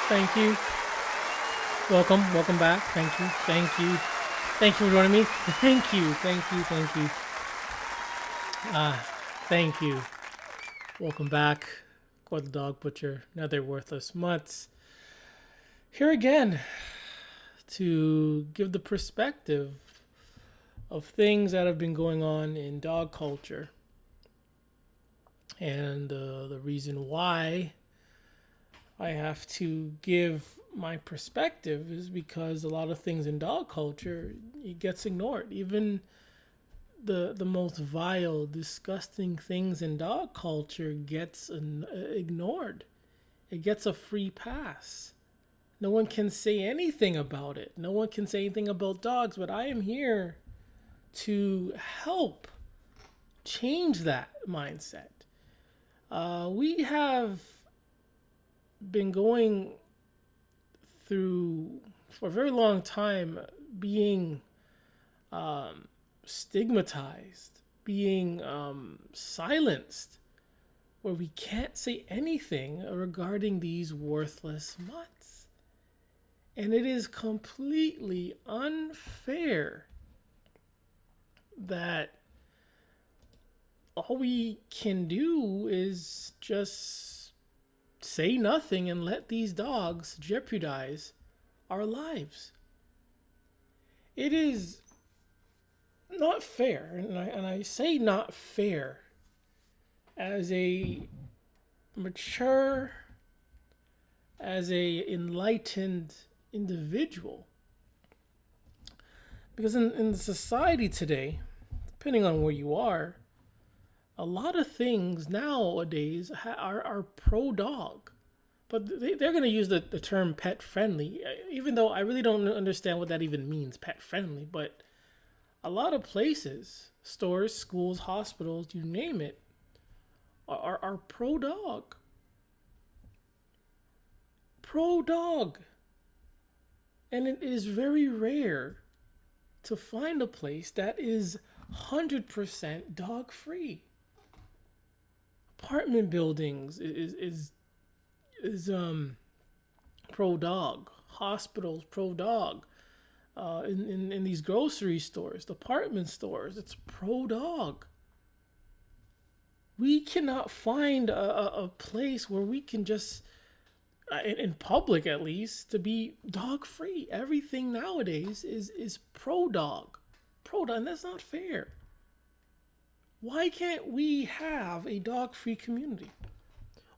Thank you. Welcome back. Thank you for joining me. Thank you. Thank you. Welcome back. Quad the Dog Butcher, another worthless mutts. Here again to give the perspective of things that have been going on in dog culture. And the reason why I have to give my perspective is because a lot of things in dog culture, it gets ignored. Even the most vile, disgusting things in dog culture gets ignored. It gets a free pass. No one can say anything about it. No one can say anything about dogs, but I am here to help change that mindset. We have been going through for a very long time being stigmatized, being silenced, where we can't say anything regarding these worthless mutts. And it is completely unfair that all we can do is just say nothing and let these dogs jeopardize our lives. It is not fair, and I say not fair as a mature, as a enlightened individual. Because in the society today, depending on where you are, a lot of things nowadays are pro-dog. But they're going to use the term pet-friendly, even though I really don't understand what that even means, pet-friendly. But a lot of places, stores, schools, hospitals, you name it, are pro-dog. Pro-dog. And it is very rare to find a place that is 100% dog-free. Apartment buildings is pro-dog. Hospitals, pro-dog. In these grocery stores, department stores, it's pro-dog. We cannot find a place where we can just, in public at least, to be dog-free. Everything nowadays is pro-dog. Pro-dog, and that's not fair. Why can't we have a dog-free community?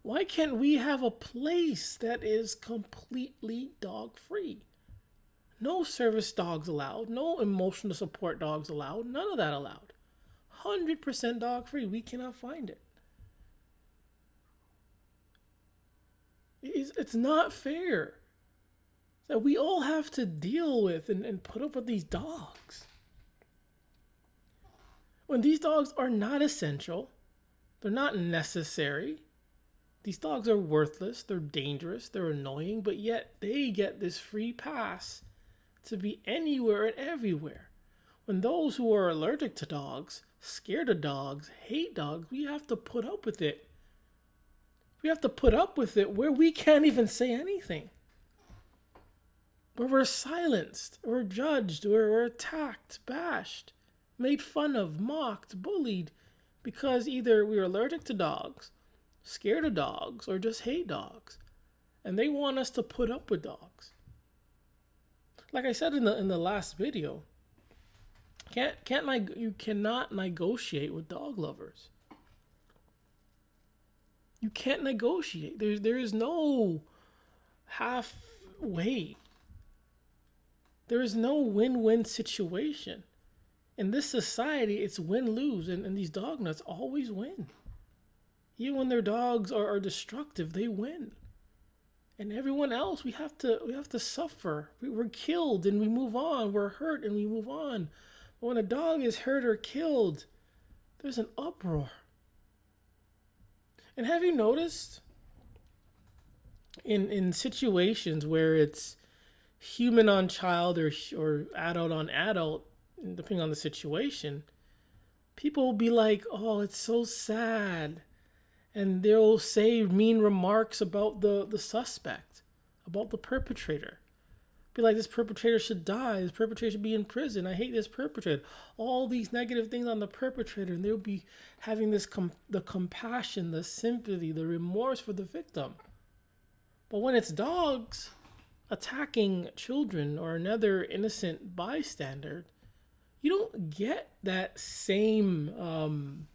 Why can't we have a place that is completely dog-free? No service dogs allowed. No emotional support dogs allowed. None of that allowed. 100% dog-free. We cannot find it. It's not fair that we all have to deal with and put up with these dogs. When these dogs are not essential, they're not necessary. These dogs are worthless, they're dangerous, they're annoying, but yet they get this free pass to be anywhere and everywhere. When those who are allergic to dogs, scared of dogs, hate dogs, we have to put up with it. We have to put up with it where we can't even say anything. Where we're silenced, we're judged, we're attacked, bashed, made fun of, mocked, bullied, because either we're allergic to dogs, scared of dogs, or just hate dogs. And they want us to put up with dogs. Like I said in the last video, you cannot negotiate with dog lovers. You can't negotiate. There is no halfway. There is no win-win situation. In this society, it's win-lose, and these dog nuts always win. Even when their dogs are destructive, they win. And everyone else, we have to suffer. We're killed and we move on. We're hurt and we move on. But when a dog is hurt or killed, there's an uproar. And have you noticed in situations where it's human on child or adult on adult, depending on the situation, people will be like, oh, it's so sad. And they'll say mean remarks about the suspect, about the perpetrator. Be like, this perpetrator should die. This perpetrator should be in prison. I hate this perpetrator. All these negative things on the perpetrator. And they'll be having this the compassion, the sympathy, the remorse for the victim. But when it's dogs attacking children or another innocent bystander, you don't get that same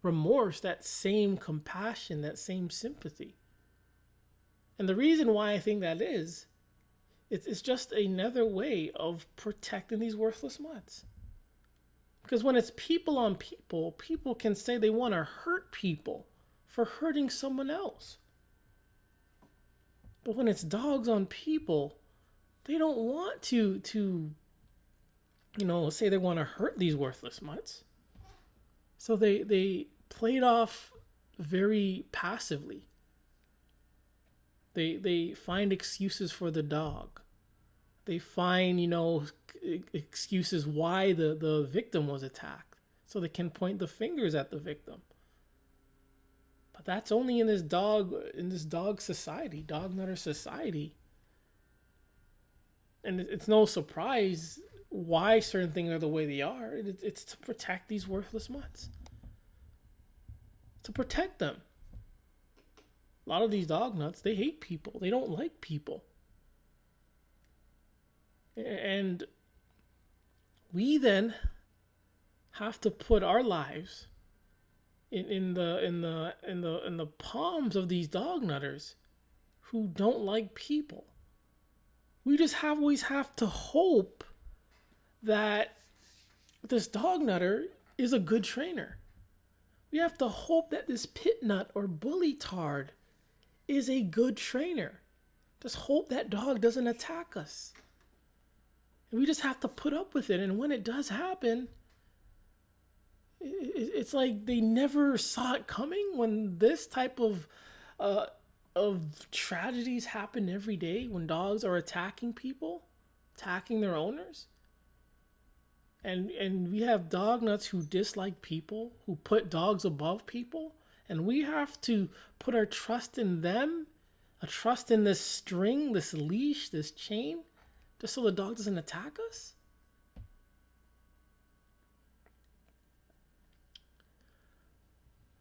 remorse, that same compassion, that same sympathy. And the reason why I think that is, it's just another way of protecting these worthless mutts. Because when it's people on people, people can say they want to hurt people for hurting someone else. But when it's dogs on people, they don't want to let's say they want to hurt these worthless mutts. So they played off very passively. They find excuses for the dog. They find, excuses why the victim was attacked. So they can point the fingers at the victim. But that's only in this dog society, dog nutter society. And it's no surprise why certain things are the way they are. It's to protect these worthless mutts. To protect them. A lot of these dog nuts, they hate people. They don't like people. And we then have to put our lives in the palms of these dog nutters who don't like people. We just always have to hope that this dog nutter is a good trainer. We have to hope that this pit nut or bully tard is a good trainer. Just hope that dog doesn't attack us. And we just have to put up with it. And when it does happen, it's like they never saw it coming. When this type of tragedies happen every day, when dogs are attacking people, attacking their owners. And we have dog nuts who dislike people, who put dogs above people. And we have to put our trust in them, a trust in this string, this leash, this chain, just so the dog doesn't attack us.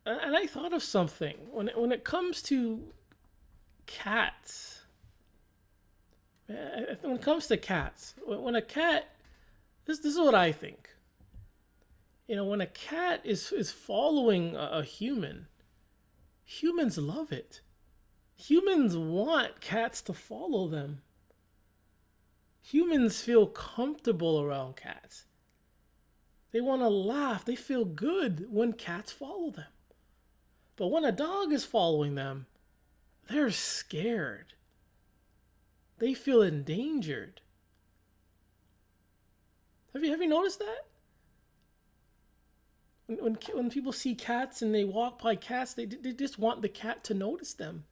And I thought of something. When it comes to cats, when a cat, this is what I think. When a cat is following a human, humans love it. Humans want cats to follow them. Humans feel comfortable around cats. They want to laugh. They feel good when cats follow them. But when a dog is following them, they're scared. They feel endangered. Have you noticed that? When people see cats and they walk by cats, they just want the cat to notice them.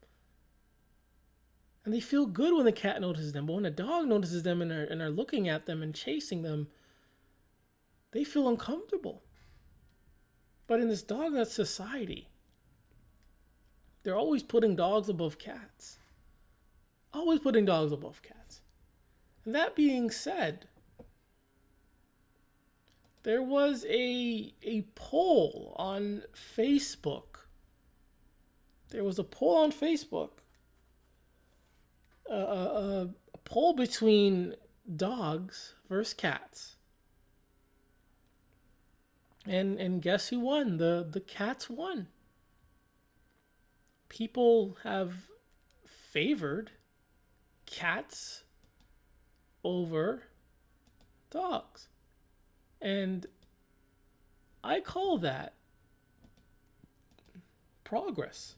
And they feel good when the cat notices them. But when a dog notices them and are looking at them and chasing them, they feel uncomfortable. But in this dog nut society, they're always putting dogs above cats. Always putting dogs above cats. And that being said, there was a poll on Facebook. There was a poll on Facebook. A poll between dogs versus cats. And guess who won? The cats won. People have favored cats over dogs. And I call that progress.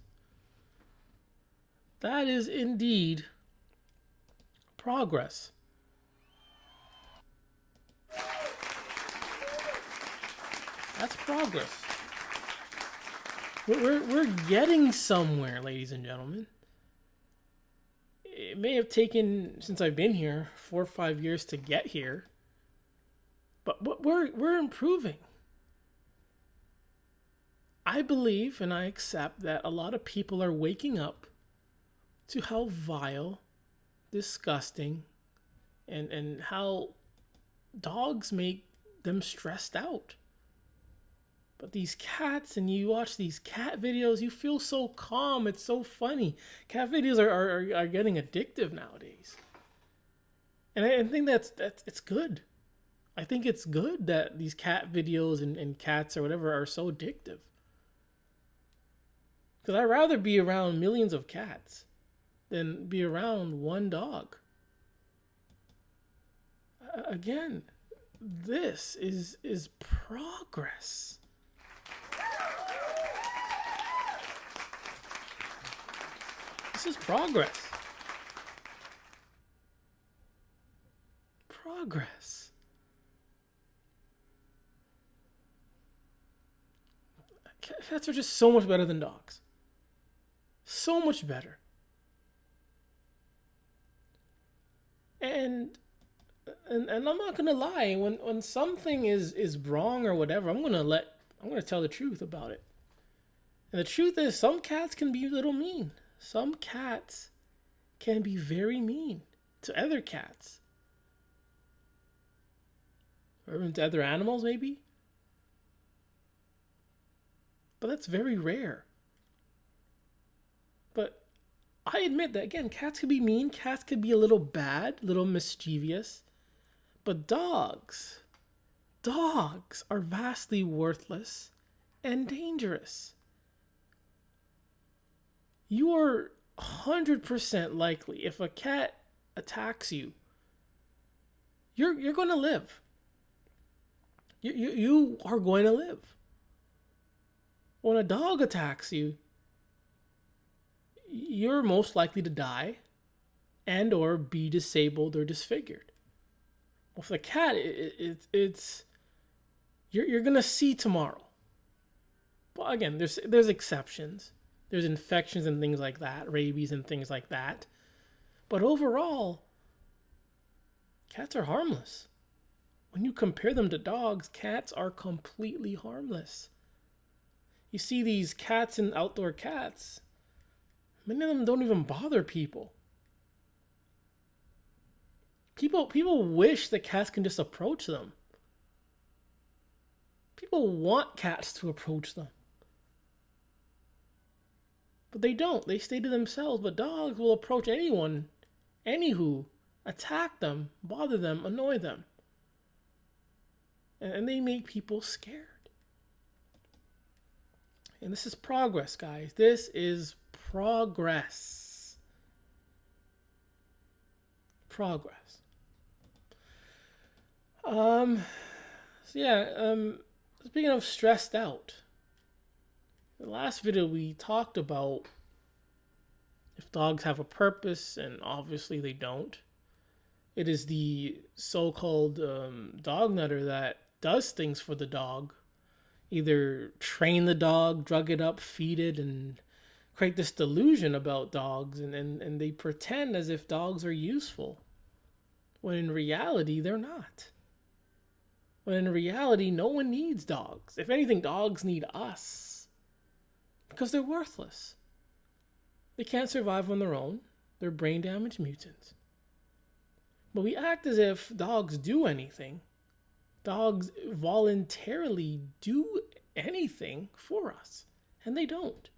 That is indeed progress. That's progress. We're getting somewhere, ladies and gentlemen. It may have taken, since I've been here, 4 or 5 years to get here. But we're improving. I believe and I accept that a lot of people are waking up to how vile, disgusting, and how dogs make them stressed out. But these cats, and you watch these cat videos, you feel so calm. It's so funny. Cat videos are getting addictive nowadays. And I think that's it's good. I think it's good that these cat videos and cats or whatever are so addictive. Because I'd rather be around millions of cats than be around one dog. Again, this is progress. This is progress. Progress. Cats are just so much better than dogs. So much better. And I'm not gonna lie, when something is wrong or whatever, I'm gonna tell the truth about it. And the truth is, some cats can be a little mean. Some cats can be very mean to other cats. Or even to other animals, maybe. But that's very rare. But I admit that, again, cats can be mean. Cats can be a little bad, a little mischievous. But dogs are vastly worthless and dangerous. You are 100% likely, if a cat attacks you, you're going to live. You are going to live. When a dog attacks you, you're most likely to die and or be disabled or disfigured. With a cat, it's you're gonna see tomorrow. But again, there's exceptions. There's infections and things like that, rabies and things like that. But overall, cats are harmless. When you compare them to dogs, cats are completely harmless. You see these cats and outdoor cats, many of them don't even bother people. People wish that cats can just approach them. People want cats to approach them. But they don't. They stay to themselves. But dogs will approach anyone, anywho, attack them, bother them, annoy them. And they make people scared. And this is progress, guys. This is progress. Progress. Speaking of stressed out, the last video we talked about if dogs have a purpose, and obviously they don't. It is the so-called dog nutter that does things for the dog. Either train the dog, drug it up, feed it, and create this delusion about dogs, and they pretend as if dogs are useful, when in reality they're not. When in reality no one needs dogs. If anything, dogs need us, because they're worthless. They can't survive on their own. They're brain damaged mutants. But we act as if dogs do anything. Dogs voluntarily do anything for us, and they don't.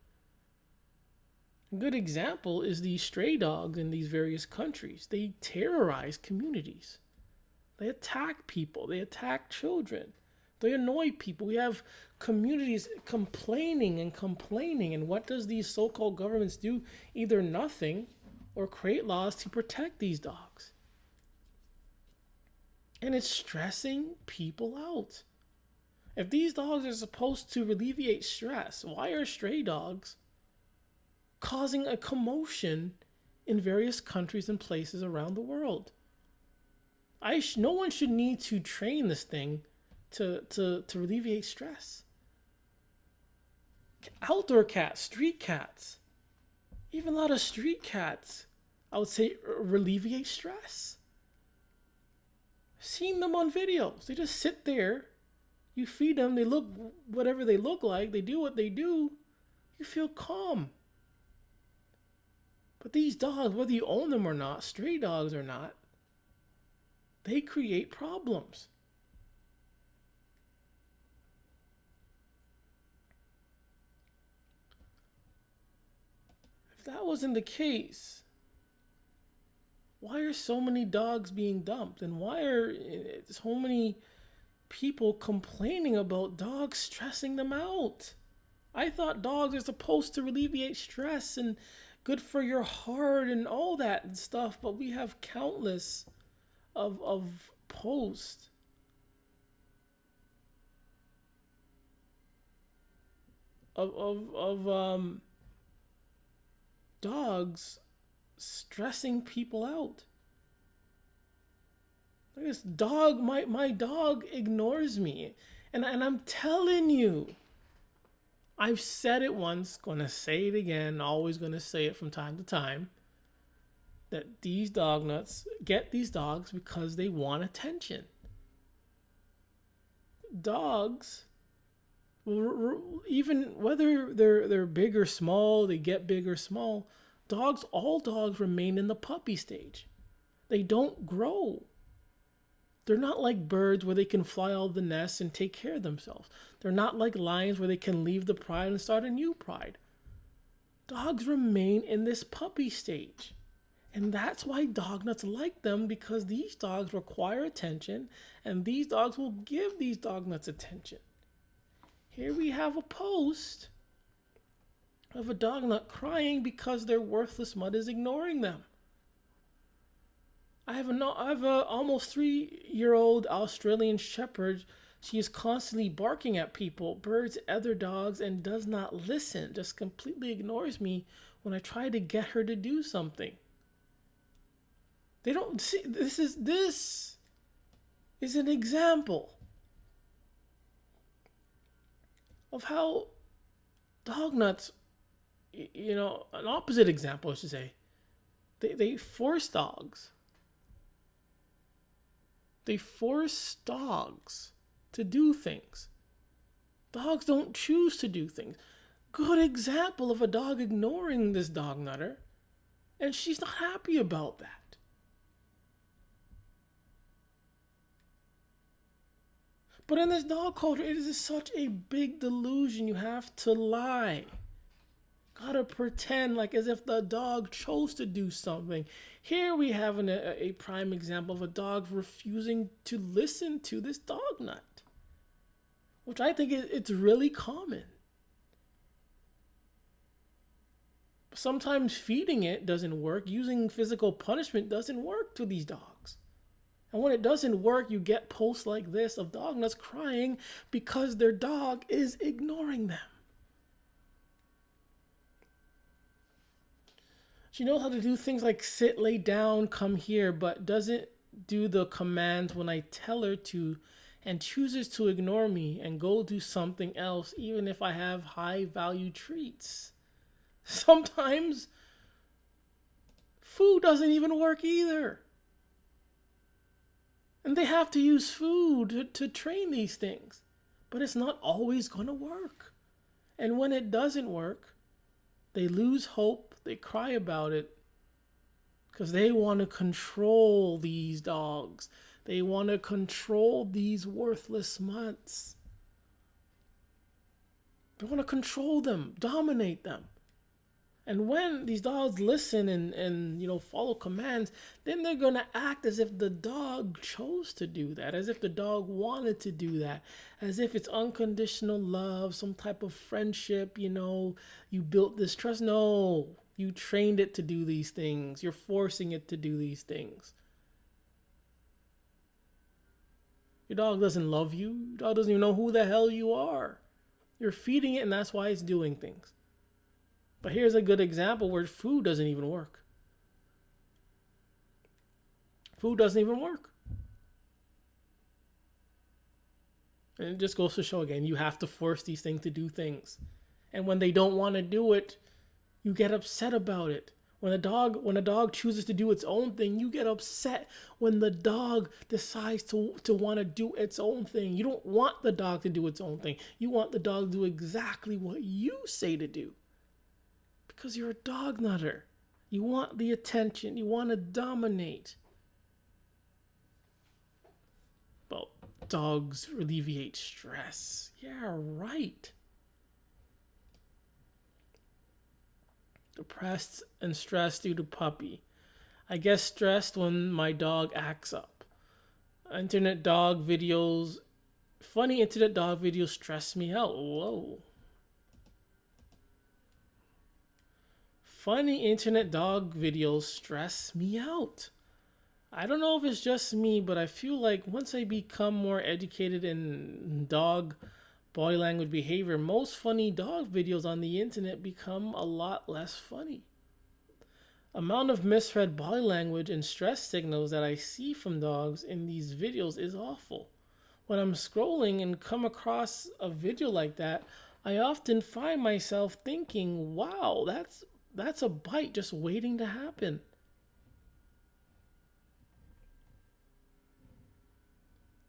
A good example is these stray dogs in these various countries. They terrorize communities. They attack people. They attack children. They annoy people. We have communities complaining. And what does these so-called governments do? Either nothing or create laws to protect these dogs. And it's stressing people out. If these dogs are supposed to alleviate stress, why are stray dogs causing a commotion in various countries and places around the world? No one should need to train this thing to alleviate stress. Outdoor cats, street cats, even a lot of street cats, I would say, alleviate stress. Seen them on videos. They just sit there. You feed them. They look whatever they look like. They do what they do. You feel calm. But these dogs, whether you own them or not, stray dogs or not, they create problems. If that wasn't the case, why are so many dogs being dumped? And why are so many people complaining about dogs stressing them out? I thought dogs are supposed to alleviate stress and good for your heart and all that and stuff, but we have countless of posts of dogs stressing people out. This dog, my dog ignores me, and I'm telling you, I've said it once, gonna say it again, always gonna say it from time to time, that these dog nuts get these dogs because they want attention. Dogs, even whether they're big or small, they get big or small. All dogs remain in the puppy stage. They don't grow. They're not like birds where they can fly out of the nest and take care of themselves. They're not like lions where they can leave the pride and start a new pride. Dogs remain in this puppy stage. And that's why dog nuts like them, because these dogs require attention and these dogs will give these dog nuts attention. Here we have a post of a dog nut crying because their worthless mud is ignoring them. I have a almost 3-year-old Australian Shepherd. She is constantly barking at people, birds, other dogs, and does not listen. Just completely ignores me when I try to get her to do something. They don't see. This is an example of how dog nuts, an opposite example, I should say. They force dogs. They force dogs to do things. Dogs don't choose to do things. Good example of a dog ignoring this dog nutter, and she's not happy about that. But in this dog culture, it is such a big delusion. You have to lie. Gotta pretend like as if the dog chose to do something. Here we have a prime example of a dog refusing to listen to this dog nut, which I think it's really common. Sometimes feeding it doesn't work. Using physical punishment doesn't work to these dogs. And when it doesn't work, you get posts like this of dog nuts crying because their dog is ignoring them. She knows how to do things like sit, lay down, come here, but doesn't do the commands when I tell her to, and chooses to ignore me and go do something else, even if I have high value treats. Sometimes food doesn't even work either. And they have to use food to train these things. But it's not always going to work. And when it doesn't work, they lose hope. They cry about it because they want to control these dogs. They want to control these worthless mutts. They want to control them, dominate them. And when these dogs listen and follow commands, then they're going to act as if the dog chose to do that, as if the dog wanted to do that, as if it's unconditional love, some type of friendship, you built this trust. No, you trained it to do these things. You're forcing it to do these things. Your dog doesn't love you. Your dog doesn't even know who the hell you are. You're feeding it, and that's why it's doing things. But here's a good example where food doesn't even work. Food doesn't even work. And it just goes to show again, you have to force these things to do things. And when they don't want to do it, you get upset about it. When a dog chooses to do its own thing, you get upset when the dog decides to want to do its own thing. You don't want the dog to do its own thing. You want the dog to do exactly what you say to do. Because you're a dog nutter. You want the attention. You want to dominate. Well, dogs alleviate stress. Yeah, right. Depressed and stressed due to puppy. I get stressed when my dog acts up. Funny internet dog videos stress me out. Whoa. Funny internet dog videos stress me out. I don't know if it's just me, but I feel like once I become more educated in dog body language behavior, most funny dog videos on the internet become a lot less funny. Amount of misread body language and stress signals that I see from dogs in these videos is awful. When I'm scrolling and come across a video like that, I often find myself thinking, wow, that's a bite just waiting to happen.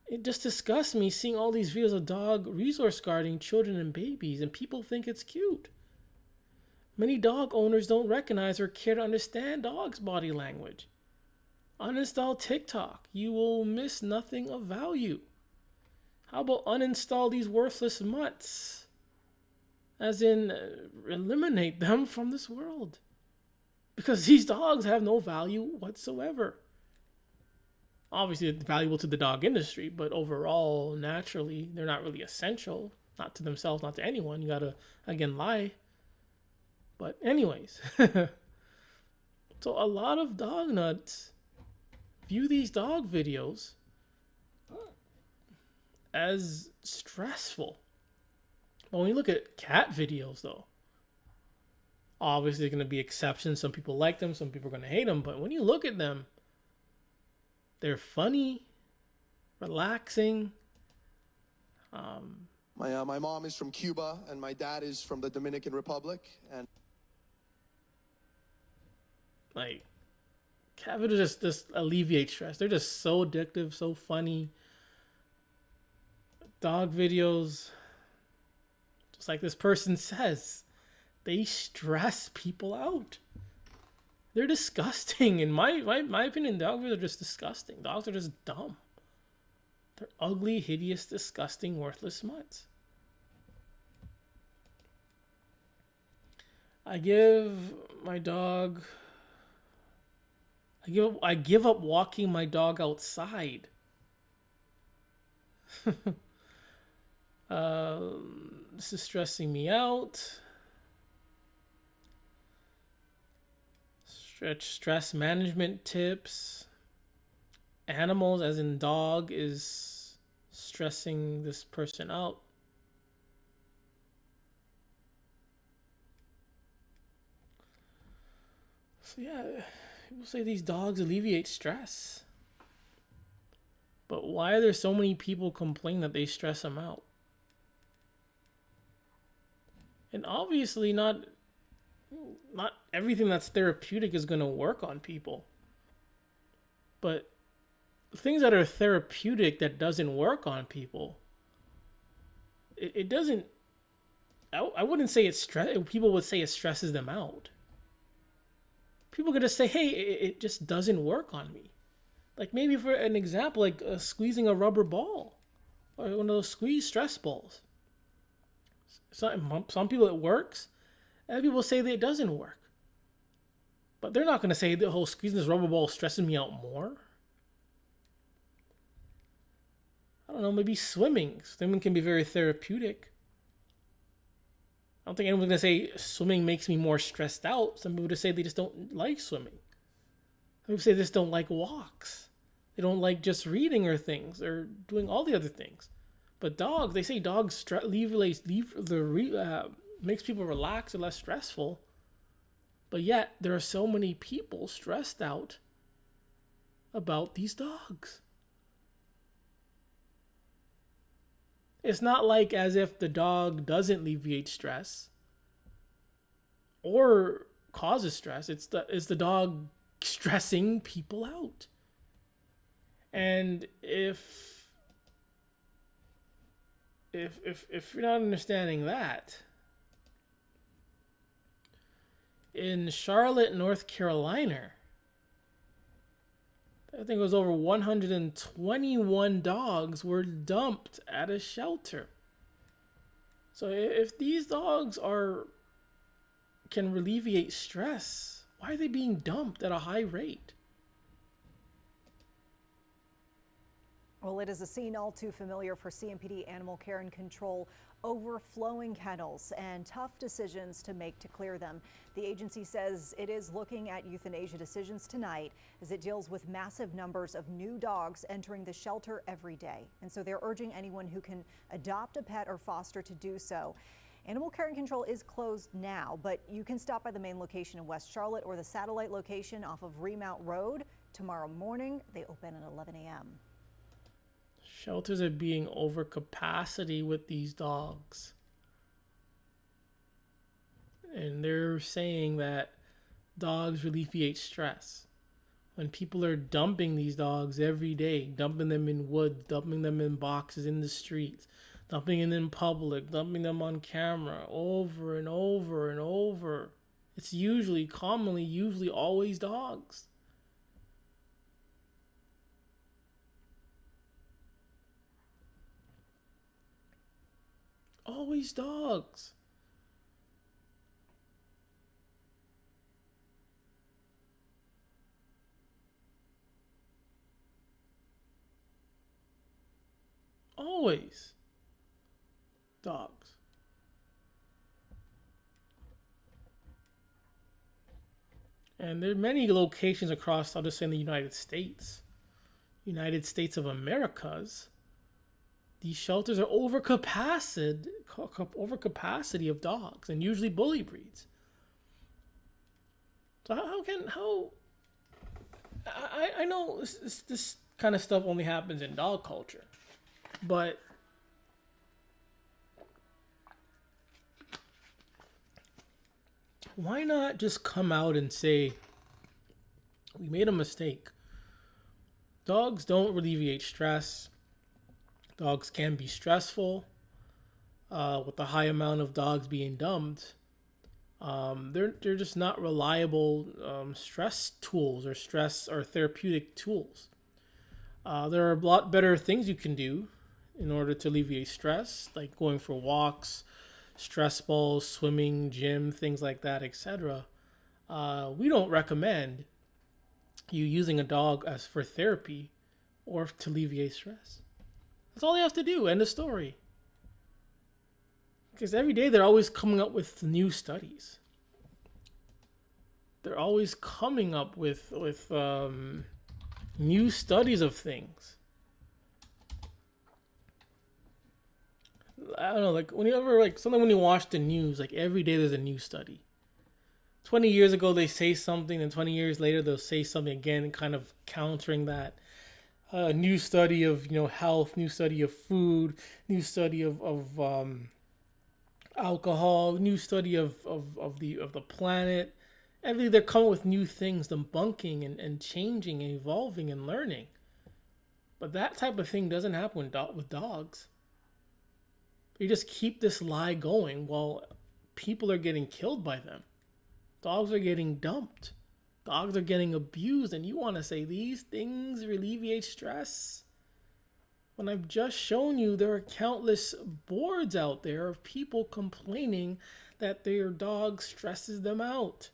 It just disgusts me seeing all these videos of dog resource guarding children and babies, and people think it's cute. Many dog owners don't recognize or care to understand dogs' body language. Uninstall TikTok. You will miss nothing of value. How about uninstall these worthless mutts? As in, eliminate them from this world. Because these dogs have no value whatsoever. Obviously, it's valuable to the dog industry, but overall, naturally, they're not really essential. Not to themselves, not to anyone. You gotta, again, lie. But anyways, so a lot of dog nuts view these dog videos as stressful. But when you look at cat videos, though, obviously there's going to be exceptions. Some people like them, some people are going to hate them. But when you look at them, they're funny, relaxing. My mom is from Cuba, and my dad is from the Dominican Republic, and like, cat videos just alleviate stress. They're just so addictive, so funny. Dog videos, just like this person says, they stress people out. They're disgusting. In my opinion, dog videos are just disgusting. Dogs are just dumb. They're ugly, hideous, disgusting, worthless mutts. I give up walking my dog outside. This is stressing me out. Stress management tips. Animals, as in dog, is stressing this person out. So yeah, people say these dogs alleviate stress. But why are there so many people complain that they stress them out? And obviously not everything that's therapeutic is going to work on people. But things that are therapeutic that doesn't work on people, it doesn't, I wouldn't say it's stress. People would say it stresses them out. People could just say, hey, it just doesn't work on me. Like maybe for an example, like squeezing a rubber ball or one of those squeeze stress balls. Some people it works, and people say that it doesn't work. But they're not going to say the whole squeezing this rubber ball is stressing me out more. I don't know, maybe swimming. Swimming can be very therapeutic. I don't think anyone's going to say swimming makes me more stressed out. Some people just say they just don't like swimming. Some people say they just don't like walks. They don't like just reading or things or doing all the other things. But dogs, they say dogs makes people relax and less stressful. But yet, there are so many people stressed out about these dogs. It's not like as if the dog doesn't alleviate stress or causes stress. It's the dog stressing people out. And if you're not understanding that, in Charlotte, North Carolina, I think it was over 121 dogs were dumped at a shelter. So if these dogs can alleviate stress, why are they being dumped at a high rate? Well, it is a scene all too familiar for CMPD Animal Care and Control. Overflowing kennels and tough decisions to make to clear them. The agency says it is looking at euthanasia decisions tonight as it deals with massive numbers of new dogs entering the shelter every day. And so they're urging anyone who can adopt a pet or foster to do so. Animal Care and Control is closed now, but you can stop by the main location in West Charlotte or the satellite location off of Remount Road. Tomorrow morning, they open at 11 a.m. Shelters are being over capacity with these dogs. and they're saying that dogs alleviate stress. When people are dumping these dogs every day, dumping them in woods, dumping them in boxes in the streets, dumping them in public, dumping them on camera over and over and over, it's usually always dogs. Always dogs. Always dogs. And there are many locations across, I'll just say in the United States of Americas. These shelters are over capacity of dogs, and usually bully breeds. So I know this kind of stuff only happens in dog culture, but why not just come out and say, we made a mistake? Dogs don't alleviate stress. Dogs can be stressful. With the high amount of dogs being dumped, they're just not reliable stress tools or stress or therapeutic tools. There are a lot better things you can do in order to alleviate stress, like going for walks, stress balls, swimming, gym, things like that, etc. We don't recommend you using a dog as for therapy or to alleviate stress. That's all you have to do. End of story. Because every day they're always coming up with new studies. They're always coming up with new studies of things. I don't know, like when you watch the news, like every day there's a new study. 20 years ago they say something, and 20 years later they'll say something again, kind of countering that. New study of health, new study of food, new study of alcohol, new study of the planet. They're coming with new things, debunking and changing and evolving and learning. But that type of thing doesn't happen with dogs. You just keep this lie going while people are getting killed by them. Dogs are getting dumped. Dogs are getting abused, and you want to say these things alleviate stress? When I've just shown you there are countless boards out there of people complaining that their dog stresses them out.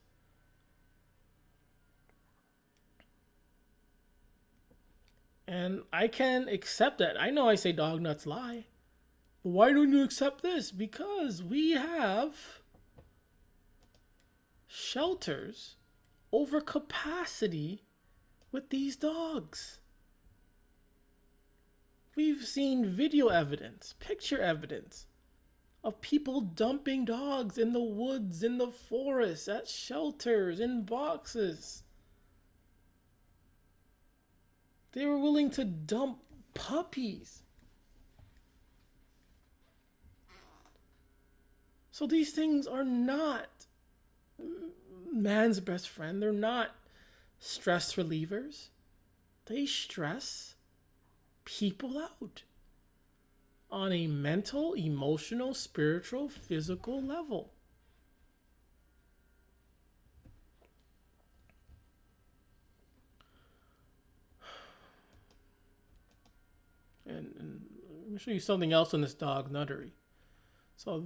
And I can accept that. I know I say dog nuts lie. But why don't you accept this? Because we have shelters over capacity with these dogs. We've seen video evidence, picture evidence of people dumping dogs in the woods, in the forests, at shelters, in boxes. They were willing to dump puppies. So these things are not man's best friend. They're not stress relievers. They stress people out on a mental, emotional, spiritual, physical level. And let me show you something else on this dog nuttery. So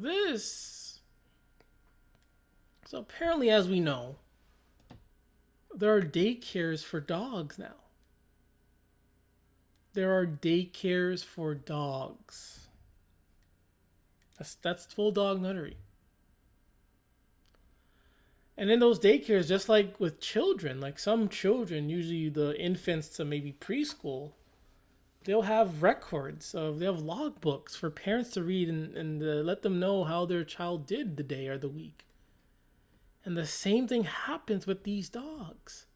apparently, as we know, there are daycares for dogs now. There are daycares for dogs. That's full dog nuttery. And in those daycares, just like with children, like some children, usually the infants to maybe preschool, they'll have records they have logbooks for parents to read and let them know how their child did the day or the week. And the same thing happens with these dogs.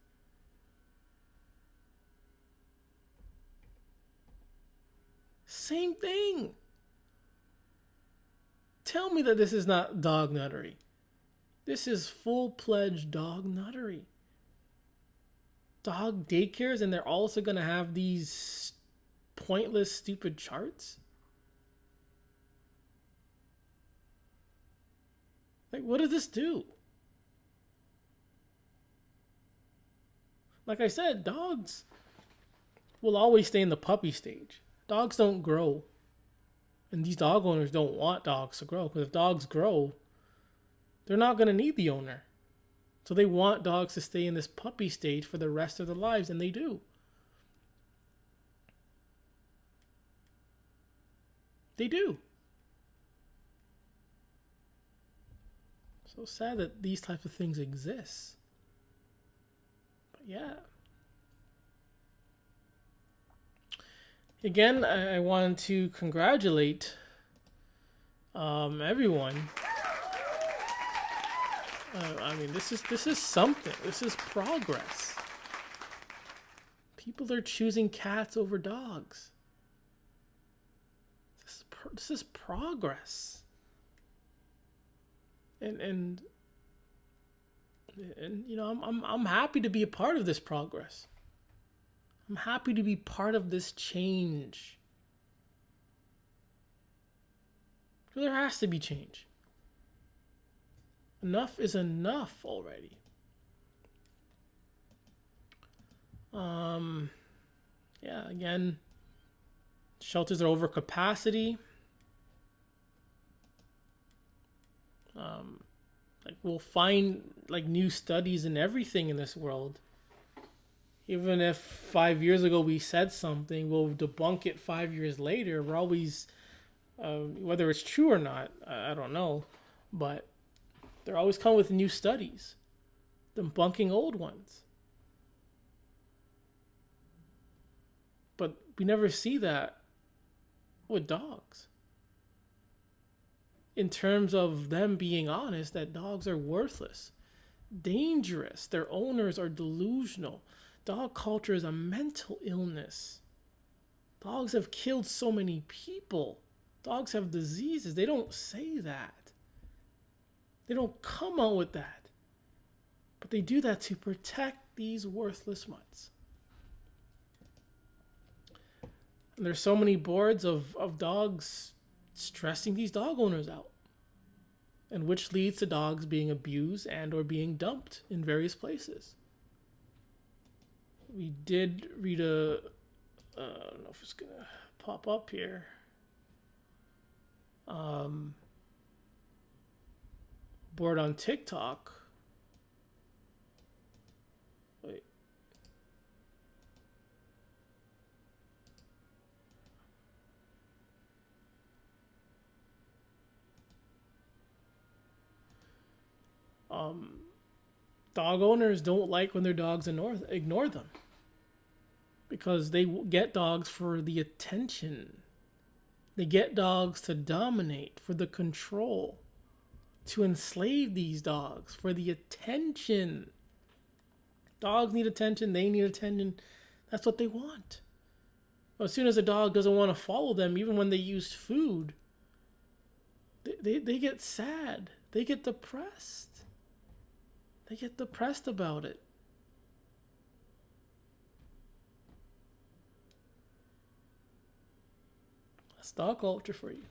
Same thing. Tell me that this is not dog nuttery. This is full-fledged dog nuttery. Dog daycares, and they're also going to have these pointless, stupid charts? Like, what does this do? Like I said, dogs will always stay in the puppy stage. Dogs don't grow. And these dog owners don't want dogs to grow. Because if dogs grow, they're not going to need the owner. So they want dogs to stay in this puppy stage for the rest of their lives, and they do. They do. So sad that these types of things exist. But yeah. Again, I wanted to congratulate everyone. I mean, this is something. This is progress. People are choosing cats over dogs. This is progress. And you know, I'm happy to be a part of this progress. I'm happy to be part of this change. So there has to be change. Enough is enough already. Yeah, again, shelters are over capacity. Like we'll find like new studies and everything in this world. Even if 5 years ago we said something, we'll debunk it 5 years later. We're always, whether it's true or not, I don't know, but they're always come with new studies, debunking old ones. But we never see that with dogs. In terms of them being honest, that dogs are worthless, dangerous, their owners are delusional. Dog culture is a mental illness. Dogs have killed so many people. Dogs have diseases. They don't say that. They don't come out with that. But they do that to protect these worthless mutts. And there's so many boards of dogs stressing these dog owners out. And which leads to dogs being abused and or being dumped in various places. We did read I don't know if it's going to pop up here. Board on TikTok. Wait. Dog owners don't like when their dogs ignore them. Because they get dogs for the attention. They get dogs to dominate, for the control. To enslave these dogs for the attention. Dogs need attention. They need attention. That's what they want. As soon as a dog doesn't want to follow them, even when they use food, they get sad. They get depressed. They get depressed about it. That's dog culture for you.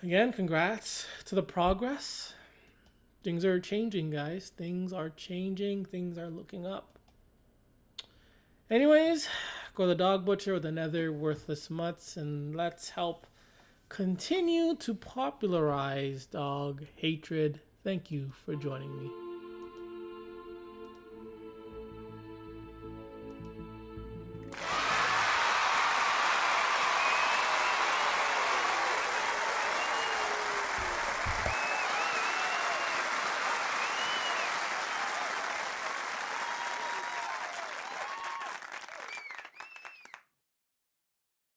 Again, congrats to the progress. Things are changing, guys. Things are changing. Things are looking up. Anyways, go to the dog butcher with another worthless mutts, and let's help continue to popularize dog hatred. Thank you for joining me.